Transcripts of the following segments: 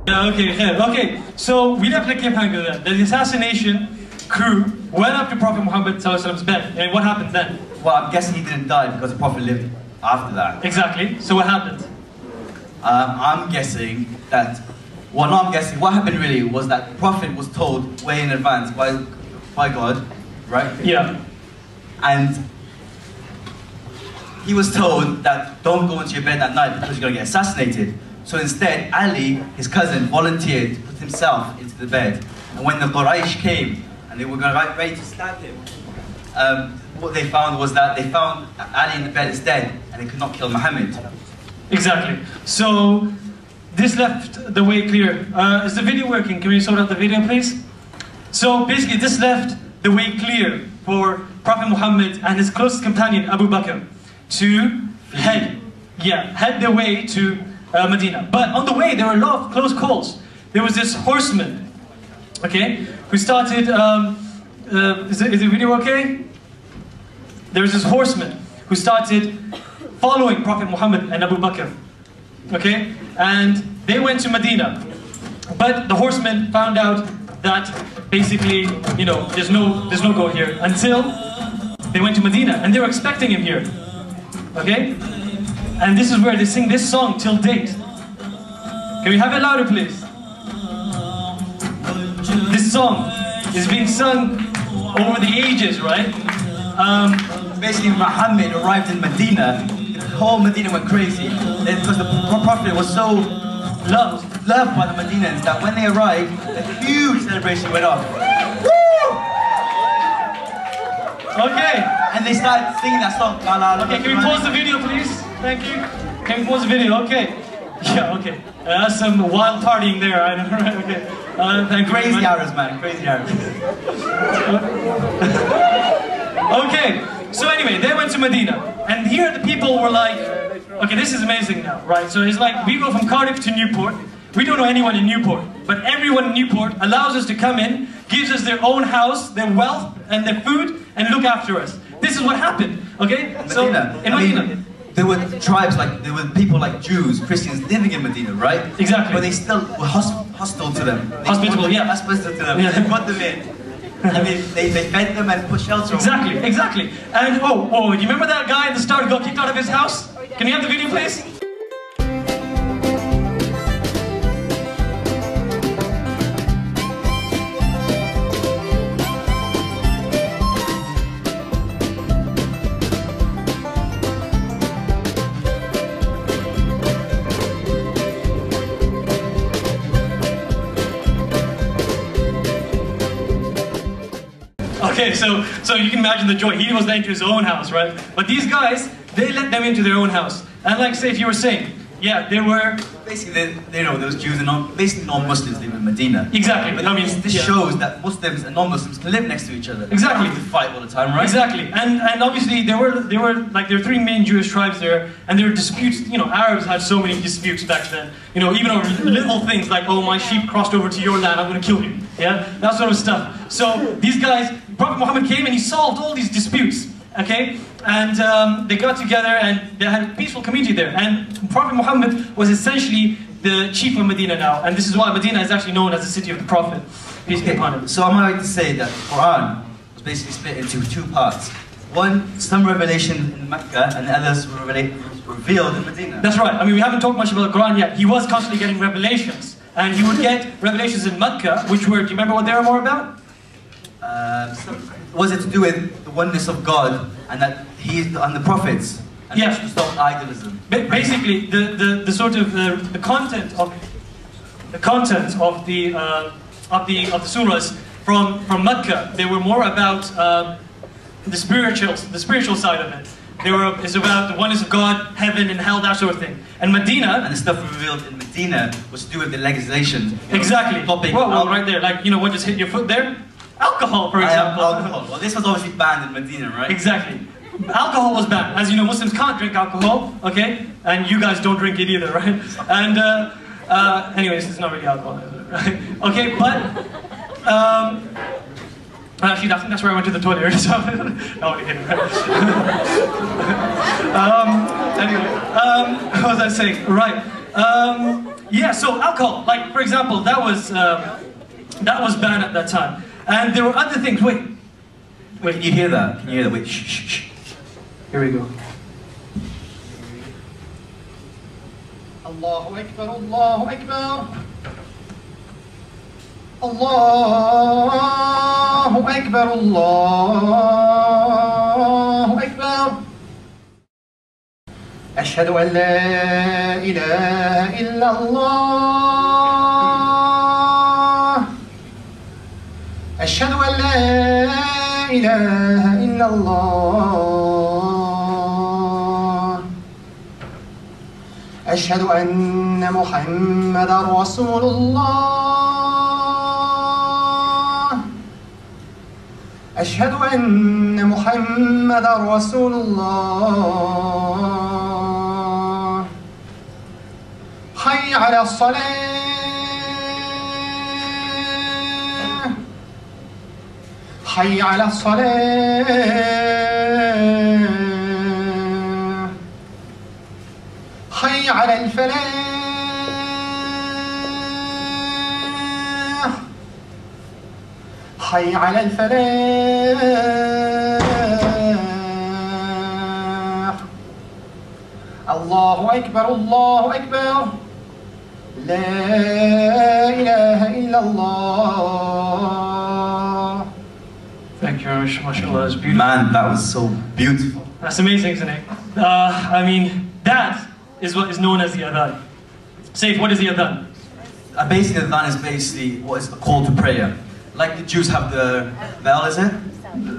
Yeah, okay. So we left the cliffhanger then. The assassination crew went up to Prophet Muhammad's bed. And what happened then? Well, I'm guessing he didn't die because the Prophet lived after that. Exactly. So what happened? I'm guessing that... Well, no, I'm guessing. What happened really was that the Prophet was told way in advance by God, right? Yeah. And he was told that don't go into your bed at night because you're going to get assassinated. So instead, Ali, his cousin, volunteered to put himself into the bed. And when the Quraysh came and they were ready to stab him, what they found was that they found Ali in the bed is dead and they could not kill Muhammad. Exactly. So this left the way clear. Is the video working? Can we sort out the video, please? So basically, this left the way clear for Prophet Muhammad and his closest companion, Abu Bakr, to head their way to Medina. But on the way, there were a lot of close calls. There was this horseman, okay, who started, is the video okay? There was this horseman who started following Prophet Muhammad and Abu Bakr, okay? And they went to Medina. But the horseman found out that basically, you know, there's no go here until they went to Medina, and they were expecting him here, okay? And this is where they sing this song till date. Can we have it louder, please? This song is being sung over the ages, right? Basically, Muhammad arrived in Medina. The whole Medina went crazy because the Prophet was so loved by the Medinans that when they arrived, a huge celebration went off. Okay. And they started singing that song. Okay, can we pause the video, please? Thank you. Can we pause the video? Okay. Yeah, okay. That's some wild partying there. I know, right? Okay. Thank crazy you. hours, man. Crazy hours. Okay. So anyway, they went to Medina, and here the people were like, okay, this is amazing now, right? So it's like we go from Cardiff to Newport. We don't know anyone in Newport, but everyone in Newport allows us to come in, gives us their own house, their wealth, and their food, and look after us. This is what happened, okay? So in Medina, there were tribes there were people like Jews, Christians living in Medina, right? Exactly. But they still were hostile to them. Hospitable, yeah. Hospitable to them. Yeah. They put them in. And they fed them and put shelter on them. Exactly. And do you remember that guy at the start who got kicked out of his house? Can you have the video, please? Okay, so you can imagine the joy. He was let into his own house, right? But these guys, they let them into their own house. And like say, if you were saying, yeah, they were... Basically, those Jews and basically non-Muslims live in Medina. Exactly. But I mean, this shows that Muslims and non-Muslims can live next to each other. Exactly. They fight all the time, right? Exactly. And obviously, there were three main Jewish tribes there, and there were disputes. You know, Arabs had so many disputes back then. You know, even over little things like, oh, my sheep crossed over to your land, I'm going to kill you. Yeah, that sort of stuff. So these guys, Prophet Muhammad came and he solved all these disputes. Okay, and they got together and they had a peaceful community there. And Prophet Muhammad was essentially the chief of Medina now, and this is why Medina is actually known as the city of the Prophet. Peace be upon him. So am I right to say that the Quran was basically split into two parts? One, some revelation in Mecca, and the others were revealed in Medina. That's right. I mean, we haven't talked much about the Quran yet. He was constantly getting revelations, and he would get revelations in Mecca, which were, do you remember what they were more about? Was it to do with the oneness of God and that He is the prophets? And yeah. To stop idolism. Basically, the sort of the content of the surahs from Mecca, they were more about the spiritual side of it. It's about the oneness of God, heaven and hell, that sort of thing. And Medina, and the stuff revealed in Medina was to do with the legislation. Exactly. Well, right there, like what just hit your foot there. Alcohol, for example. Alcohol. Well, this was obviously banned in Medina, right? Exactly. Alcohol was banned. As you know, Muslims can't drink alcohol, okay? And you guys don't drink it either, right? And, anyways, it's not really alcohol, right? Okay, but, actually, I think that's where I went to the toilet, so I already hit it, right? Anyway, what was I saying? Right. Yeah, so alcohol, like for example, that was banned at that time. And there were other things, wait. Can you hear that? Can you hear that? Wait, shh, shh, shh. Here we go. Allahu Akbar, Allahu Akbar. Allahu Akbar, Allahu Akbar. أشهد أن لا إله إلا الله. أشهد أن لا إله إلا الله. أشهد أن محمدا رسول الله. أشهد أن محمدا رسول الله. حي على الصلاة. حي على الصلاة. حي على الفلاح. حي على الفلاح. الله أكبر، الله أكبر. لا إله إلا الله. Thank you very much, mashallah, that's beautiful. Man, that was so beautiful. That's amazing, isn't it? I mean, that is what is known as the adhan. Saif, what is the adhan? Basically, the adhan is basically what is the call to prayer. Like the Jews have the bell, is it?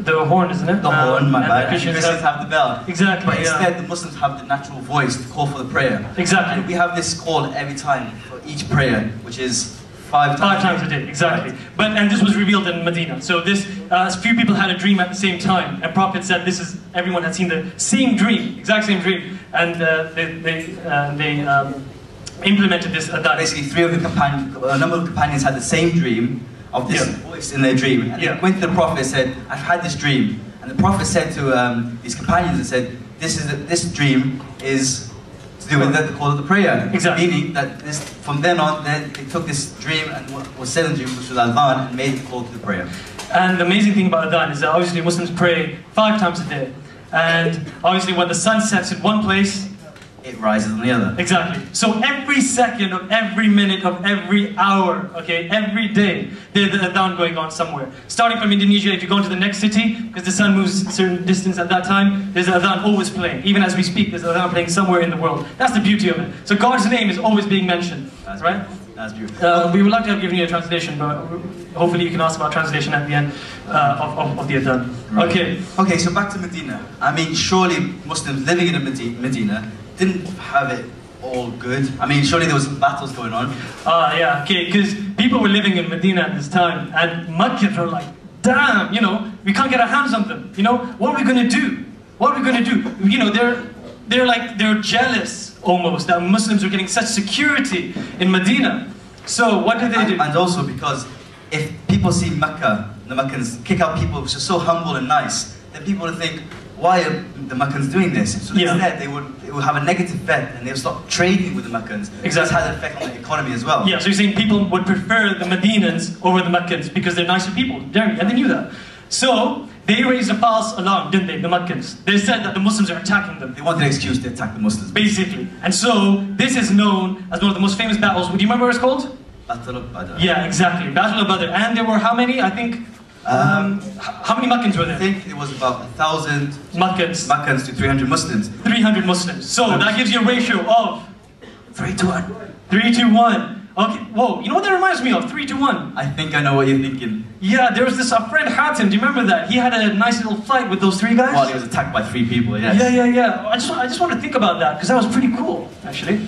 The horn, isn't it? The horn, my bad. The Christians have the bell. Exactly, But yeah. instead, the Muslims have the natural voice to call for the prayer. Exactly. And we have this call every time for each prayer, which is 5 times. 5 times a day, exactly. And this was revealed in Medina. So this, a few people had a dream at the same time, and Prophet said everyone had seen the same dream, exact same dream, and they implemented this adhan. Basically, a number of companions had the same dream of this voice in their dream, and they went to the Prophet and said, "I've had this dream," and the Prophet said to these companions and said, "This dream is to do with the call of the prayer." Exactly. Meaning that from then on, they took this dream and what was said in the dream, which was adhan, and made it call to the prayer. And the amazing thing about adhan is that obviously Muslims pray 5 times a day, and obviously when the sun sets in one place, it rises on the other. Exactly. So every second of every minute of every hour, okay, every day, there's the adhan going on somewhere. Starting from Indonesia, if you go into the next city, because the sun moves a certain distance at that time, there's an adhan always playing. Even as we speak, there's an adhan playing somewhere in the world. That's the beauty of it. So God's name is always being mentioned, right? That's beautiful. We would like to have given you a translation, but hopefully you can ask about translation at the end of the adhan. Right. Okay. Okay, so back to Medina. I mean, surely Muslims living in Medina didn't have it all good. I mean, surely there was some battles going on. Yeah, okay, because people were living in Medina at this time, and Makkah were like, damn, you know, we can't get our hands on them. You know, what are we going to do? What are we going to do? You know, they're jealous almost that Muslims are getting such security in Medina. So what did they do? And also because if people see Mecca, the Meccans kick out people which are so humble and nice, then people would think, why are the Meccans doing this? So instead they would have a negative effect and they would stop trading with the Meccans. Exactly. This had an effect on the economy as well. Yeah, so you're saying people would prefer the Medinans over the Meccans because they're nicer people, and they knew that. So they raised a false alarm, didn't they, the Meccans? They said that the Muslims are attacking them. They wanted an excuse to attack the Muslims. Basically. And so this is known as one of the most famous battles. Do you remember what it's called? Battle of Badr. Yeah, exactly. Battle of Badr. And there were how many? I think how many Meccans were there? I think it was about 1,000 Meccans to 300 Muslims. 300 Muslims. So that gives you a ratio of 3 to 1. 3 to 1. Okay, whoa, you know what that reminds me of? 3 to 1. I think I know what you're thinking. Yeah, there was this, our friend Hatim, do you remember that? He had a nice little fight with those 3 guys. Well, he was attacked by 3 people, yes. Yeah. I just want to think about that, because that was pretty cool, actually.